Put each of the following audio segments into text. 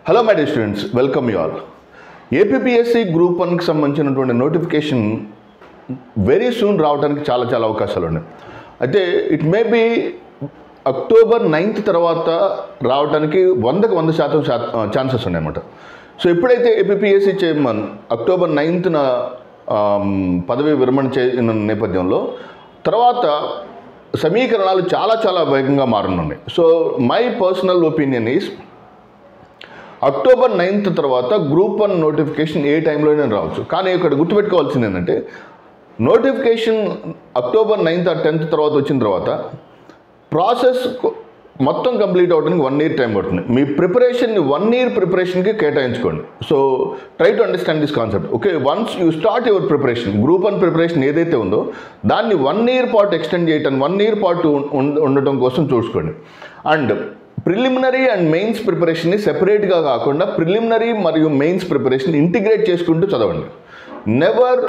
Hello my dear students, welcome you all. APPSC group 1కి సంబంధించినటువంటి notification very soon రావడానికి చాలా అవకాశాలు ఉన్నాయి. అయితే it may be October 9th తర్వాత రావడానికి 100% ఛాన్సెస్ ఉన్నాయన్నమాట. సో ఎప్పుడైతే ఏపీపీఎస్సీ చైర్మన్ అక్టోబర్ 9th పదవి విరమణ చేసిన నేపథ్యంలో తర్వాత సమీకరణాలు చాలా వేగంగా మారనున్నాయి. So my personal opinion is October 9th తర్వాత గ్రూప్ 1 నోటిఫికేషన్ ఏ టైంలోనే రావచ్చు. కానీ ఇక్కడ గుర్తుపెట్టుకోవాల్సింది ఏంటంటే notification October 9th or 10th తర్వాత వచ్చిన తర్వాత ప్రాసెస్ మొత్తం కంప్లీట్ అవ్వడానికి 1 year టైం పడుతుంది. మీ ప్రిపరేషన్ని 1 year ప్రిపరేషన్కి కేటాయించుకోండి. So try to understand this concept. Okay, once you start your preparation, group 1 preparation ఏదైతే ఉందో దాన్ని 1 year పాటు ఎక్స్టెండ్ చేయటం, 1 year పాటు ఉండటం కోసం చూసుకోండి. అండ్ ప్రిలిమినరీ అండ్ మెయిన్స్ ప్రిపరేషన్ని సెపరేట్గా కాకుండా ప్రిలిమినరీ మరియు మెయిన్స్ ప్రిపరేషన్ ఇంటిగ్రేట్ చేసుకుంటూ చదవండి. Never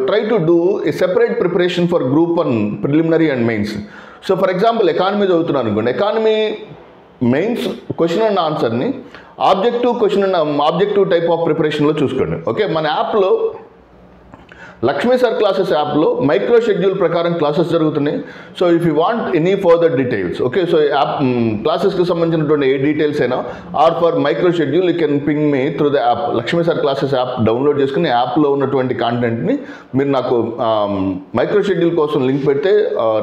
try to do a separate preparation for group 1 preliminary and mains. So for example economy చదువుతున్నాను అనుకోండి, ఎకానమీ మెయిన్స్ క్వశ్చన్ అండ్ ఆన్సర్ని ఆబ్జెక్టివ్ టైప్ ఆఫ్ ప్రిపరేషన్లో చూసుకోండి. ఓకే, మన యాప్లో లక్ష్మీ సార్ క్లాసెస్ యాప్లో మైక్రో షెడ్యూల్ ప్రకారం క్లాసెస్ జరుగుతున్నాయి. So if you want any further details, okay, so app క్లాసెస్కి సంబంధించినటువంటి ఏ డీటెయిల్స్ అయినా or for micro schedule you can ping me through the app. Lakshmi sir classes app download చేసుకుని యాప్లో ఉన్నటువంటి కాంటెంట్ని మీరు నాకు మైక్రో షెడ్యూల్ కోసం లింక్ పెడితే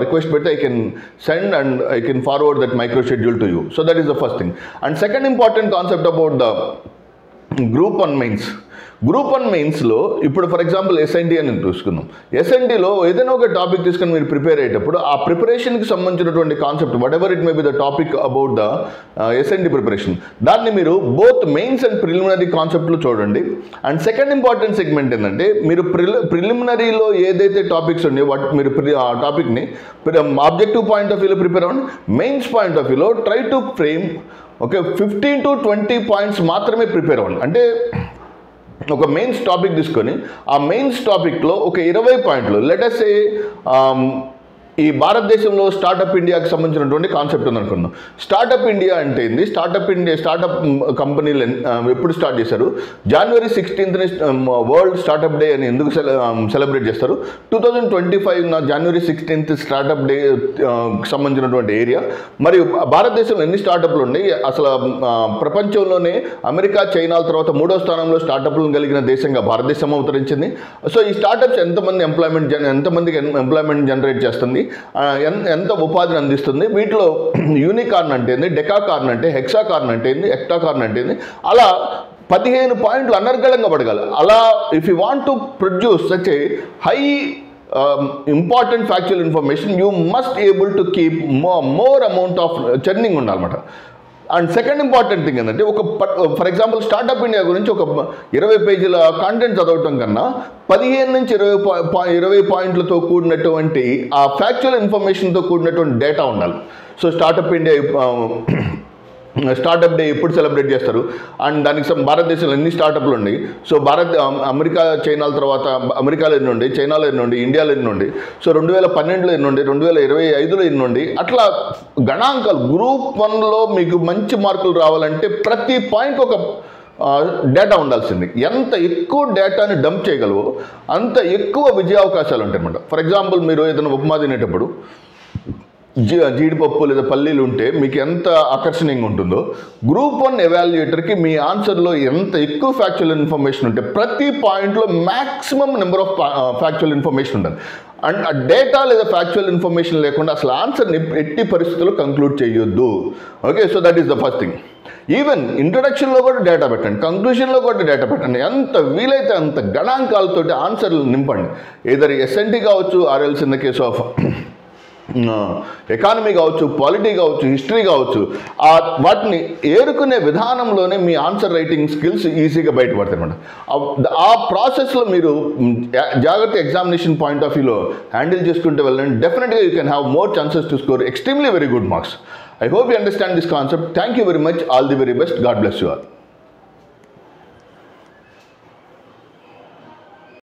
రిక్వెస్ట్ పెడితే I can send and I can forward that micro schedule to you. So that is the first thing. And second important concept about the group 1 mains. Group 1 మెయిన్స్లో ఇప్పుడు for example SND అని చూసుకుందాం. ఎస్ఎన్డిలో ఏదైనా ఒక topic తీసుకొని మీరు prepare అయ్యేటప్పుడు ఆ ప్రిపరేషన్కి సంబంధించినటువంటి concept what ever it may be the topic about the SND preparation, దాన్ని మీరు బోత్ మెయిన్స్ అండ్ ప్రిలిమినరీ కాన్సెప్ట్లో చూడండి. అండ్ సెకండ్ ఇంపార్టెంట్ సెగ్మెంట్ ఏంటంటే మీరు ప్రిలిమినరీలో ఏదైతే టాపిక్స్ ఉన్నాయో వాటి మీరు ఆ టాపిక్ని ఆబ్జెక్టివ్ పాయింట్ ఆఫ్ వ్యూలో ప్రిపేర్ అవ్వండి. మెయిన్స్ పాయింట్ ఆఫ్ వ్యూలో try to frame okay 15 to 20 points మాత్రమే ప్రిపేర్ అవ్వండి. అంటే ఒక మెయిన్స్ టాపిక్ తీసుకొని ఆ మెయిన్స్ టాపిక్లో ఒక 20 పాయింట్లు లెట్ అస్ సే ఈ భారతదేశంలో స్టార్టప్ ఇండియాకి సంబంధించినటువంటి కాన్సెప్ట్ ఉందనుకున్నాం. స్టార్టప్ ఇండియా అంటే ఏంది, స్టార్టప్ కంపెనీలు ఎప్పుడు స్టార్ట్ చేశారు, January 16th world startup day అని ఎందుకు సెలబ్రేట్ చేస్తారు, 2025 January 16th స్టార్టప్ డే సంబంధించినటువంటి ఏరియా, మరియు భారతదేశంలో ఎన్ని స్టార్టప్లు ఉన్నాయి, అసలు ప్రపంచంలోనే అమెరికా చైనాల తర్వాత 3వ స్థానంలో స్టార్టప్లను కలిగిన దేశంగా భారతదేశం అవతరించింది. సో ఈ స్టార్టప్స్ ఎంతమందికి ఎంప్లాయ్మెంట్ జనరేట్ చేస్తుంది, ఎంత ఉపాధిని అందిస్తుంది, వీటిలో యూనికార్న్ అంటే ఏంది, డెకాకార్న్ అంటే, హెక్సాకార్న్ అంటే ఏంది, ఎక్టాకార్న్ అంటే ఏంది, అలా 15 పాయింట్లు అనర్గళంగా పడగలరు. అలా if you want to produce such a high important factual information you must able to keep more amount of churning ఉండాలన్నమాట. అండ్ సెకండ్ ఇంపార్టెంట్ థింగ్ ఏంటంటే ఫర్ ఎగ్జాంపుల్ స్టార్టప్ ఇండియా గురించి ఒక 20 పేజీల కాంటెంట్ చదవటం కన్నా 15 నుంచి 20 పాయింట్లతో కూడినటువంటి ఆ ఫ్యాక్చువల్ ఇన్ఫర్మేషన్తో కూడినటువంటి డేటా ఉండాలి. సో స్టార్టప్ డే ఎప్పుడు సెలబ్రేట్ చేస్తారు, అండ్ దానికి భారతదేశంలో ఎన్ని స్టార్టప్లు ఉన్నాయి, సో అమెరికా చైనాల తర్వాత అమెరికాలో ఎన్ని ఉండి, చైనాలో ఎన్ని ఉండి, ఇండియాలో ఎన్ని ఉండి, సో 2012లో ఎన్ని ఉండి, 2025లో ఎన్ని ఉండి, అట్లా గణాంకాలు. గ్రూప్ 1లో మీకు మంచి మార్కులు రావాలంటే ప్రతి పాయింట్ ఒక డేటా ఉండాల్సింది. ఎంత ఎక్కువ డేటాని డంప్ చేయగలవో అంత ఎక్కువ విజయావకాశాలు ఉంటాయి అన్నమాట. ఫర్ ఎగ్జాంపుల్ మీరు ఏదైనా ఉప్మా తినేటప్పుడు జీడిపప్పు లేదా పల్లీలు ఉంటే మీకు ఎంత ఆకర్షణీయంగా ఉంటుందో, గ్రూప్ 1 ఎవాల్యుయేటర్కి మీ ఆన్సర్లో ఎంత ఎక్కువ ఫ్యాక్చువల్ ఇన్ఫర్మేషన్ ఉంటే ప్రతి పాయింట్లో maximum number of factual information ఉండాలి. అండ్ ఆ డేటా లేదా ఫ్యాక్చువల్ ఇన్ఫర్మేషన్ లేకుండా అసలు ఆన్సర్ని ఎట్టి పరిస్థితుల్లో కంక్లూడ్ చేయొద్దు. Okay, so that is the first thing. Even ఇంట్రొడక్షన్లో కూడా డేటా పెట్టండి, కంక్లూషన్లో కూడా డేటా పెట్టండి. ఎంత వీలైతే అంత గణాంకాలతోటి ఆన్సర్లు నింపండి. ఏదర్ ఎస్ఎన్టీ కావచ్చు, ఆర్ఎల్స్ in the case of economy కావచ్చు, పాలిటీ కావచ్చు, హిస్టరీ కావచ్చు, వాటిని ఏరుకునే విధానంలోనే మీ ఆన్సర్ రైటింగ్ స్కిల్స్ ఈజీగా బయటపడతాయి అన్నమాట. ఆ ప్రాసెస్లో మీరు జాగ్రత్త ఎగ్జామినేషన్ పాయింట్ ఆఫ్ వ్యూలో హ్యాండిల్ చేసుకుంటూ వెళ్ళండి. డెఫినెట్గా you can have more chances to score extremely very good marks. I hope you understand this concept. Thank you very much. All the very best. God bless you all.